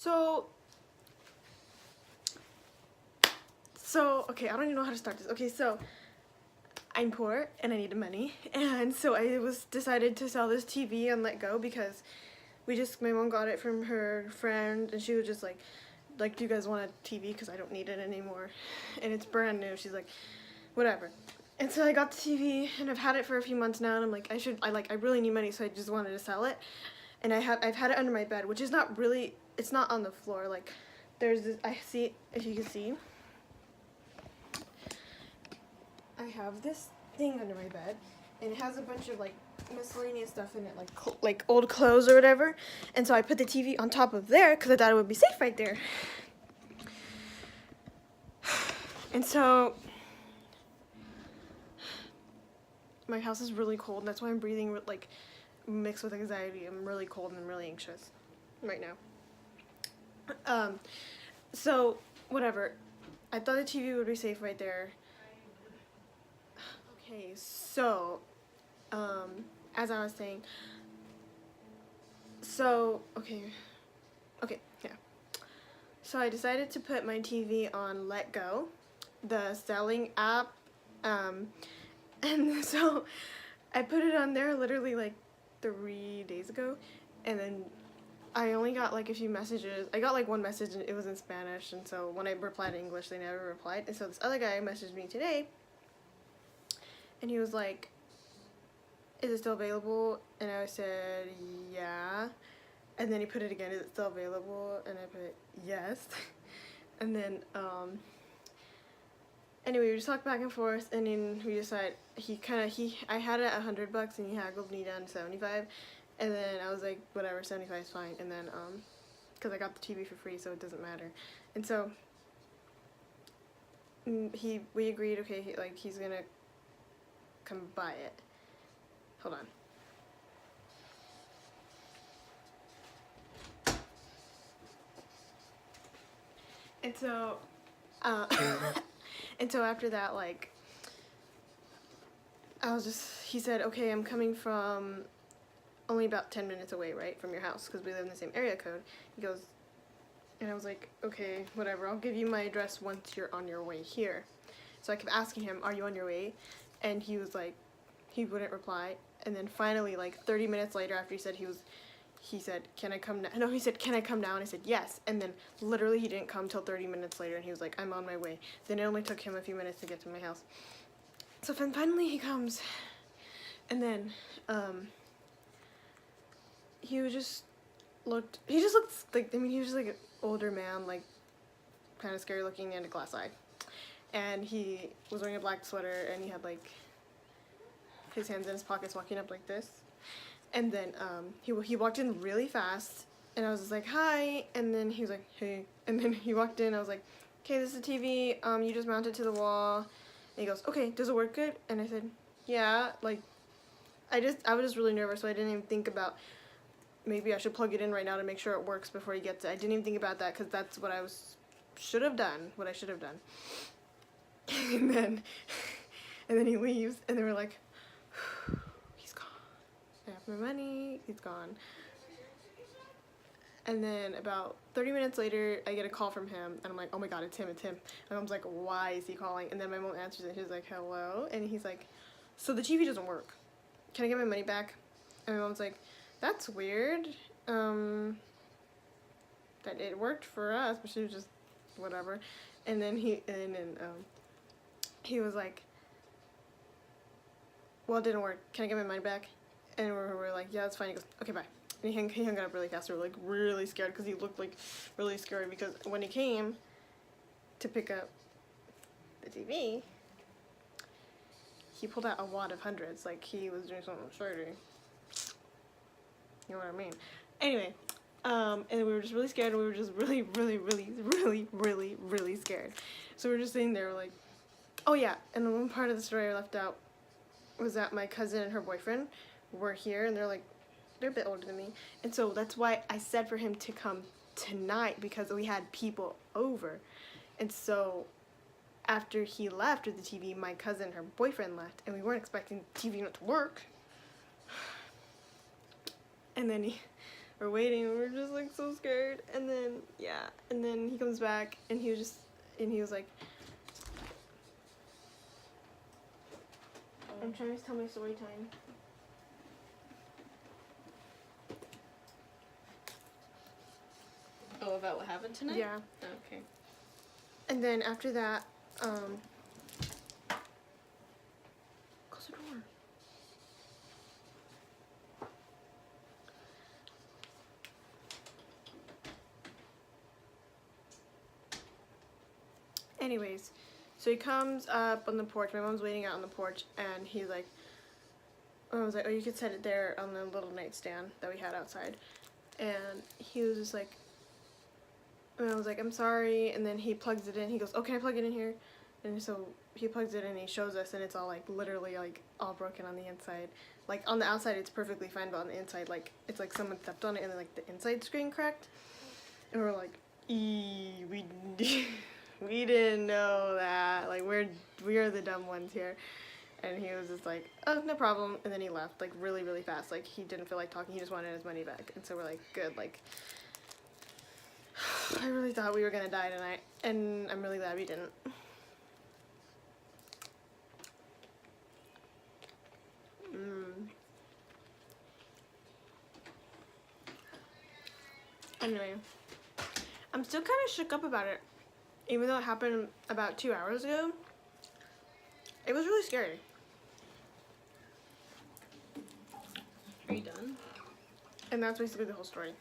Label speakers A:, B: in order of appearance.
A: So, okay, I don't even know how to start this. Okay, so I'm poor and I needed money, and so I decided to sell this TV and let go because my mom got it from her friend, and she was just like, do you guys want a TV? Because I don't need it anymore, and it's brand new. She's like, whatever. And so I got the TV, and I've had it for a few months now, and I'm like, I really need money, so I just wanted to sell it. And I've had it under my bed, which is not really, it's not on the floor. Like, there's this, I see, if you can see, I have this thing under my bed, and it has a bunch of like miscellaneous stuff in it, like old clothes or whatever. And so I put the TV on top of there because I thought it would be safe right there. And so my house is really cold, and that's why I'm breathing like mixed with anxiety. I'm really cold and I'm really anxious right now. So whatever. I thought the TV would be safe right there. Okay, so as I was saying, yeah. So I decided to put my TV on Let Go, the selling app, and so I put it on there literally like 3 days ago, and then I only got like a few messages. I got like one message, and it was in Spanish, and so when I replied in English, they never replied. And so this other guy messaged me today, and he was like, is it still available? And I said, yeah. And then he put it again, is it still available? And I put, yes. And then, anyway, we just talked back and forth, and then we decided, I had it at $100, and he haggled me down to 75. And then I was like, whatever, 75 is fine. And then, because I got the TV for free, so it doesn't matter. And so, we agreed, okay, he's gonna come buy it. Hold on. And so, and so after that, like, he said, okay, I'm coming from only about 10 minutes away, right, from your house, because we live in the same area code. He goes, and I was like, okay, whatever, I'll give you my address once you're on your way here. So I kept asking him, are you on your way? And he was like, he wouldn't reply. And then finally, like 30 minutes later, after he said, can I come now? No, he said, can I come now? And I said, yes. And then literally he didn't come till 30 minutes later, and he was like, I'm on my way. Then it only took him a few minutes to get to my house. So then finally he comes, and then he just looked like, I mean, he was just like an older man, like kind of scary looking and a glass eye. And he was wearing a black sweater, and he had like his hands in his pockets walking up like this. And then he walked in really fast, and I was just like, hi. And then he was like, hey. And then he walked in, I was like, okay, this is the TV, you just mount it to the wall. And he goes, okay, does it work good? And I said, yeah. Like, I was just really nervous, so I didn't even think about maybe I should plug it in right now to make sure it works before he gets it. I didn't even think about that, because that's what I should have done. And then he leaves, and they were like, he's gone. I have my money, he's gone. And then about 30 minutes later, I get a call from him, and I'm like, oh my god, it's him. And my mom's like, why is he calling? And then my mom answers it, she's like, hello? And he's like, so the TV doesn't work. Can I get my money back? And my mom's like, that's weird. That it worked for us, but she was just whatever. And then he was like, well, it didn't work. Can I get my money back? And we're like, yeah, that's fine. He goes, okay, bye. And he hung up really fast. We were like really scared, because he looked like really scary, because when he came to pick up the TV, he pulled out a wad of hundreds, like he was doing something shady. You know what I mean? Anyway, and we were just really scared, and we were just really scared. So we were just sitting there like, oh yeah, and the one part of the story I left out was that my cousin and her boyfriend were here, and they're a bit older than me, and so that's why I said for him to come tonight, because we had people over. And so after he left with the TV, my cousin and her boyfriend left, and we weren't expecting the TV not to work. And then we're waiting, and we're just like so scared, and then And then he comes back, and he was like, I'm trying to tell my story time.
B: Oh, about what happened tonight?
A: Yeah.
B: Okay.
A: And then after that, close the door. Anyways, so he comes up on the porch. My mom's waiting out on the porch, and he's like, I was like, oh, you could set it there on the little nightstand that we had outside. And he was just like, and I was like, I'm sorry. And then he plugs it in. He goes, oh, can I plug it in here? And so he plugs it in and he shows us, and it's all like literally like all broken on the inside. Like on the outside it's perfectly fine, but on the inside, like it's like someone stepped on it and then like the inside screen cracked. And we're like, we didn't know that. Like we are the dumb ones here. And he was just like, oh, no problem. And then he left like really, really fast. Like he didn't feel like talking. He just wanted his money back. And so we're like, good. Like I really thought we were gonna die tonight, and I'm really glad we didn't. Anyway, I'm still kind of shook up about it, even though it happened about 2 hours ago. It was really scary.
B: Are you done?
A: And that's basically the whole story.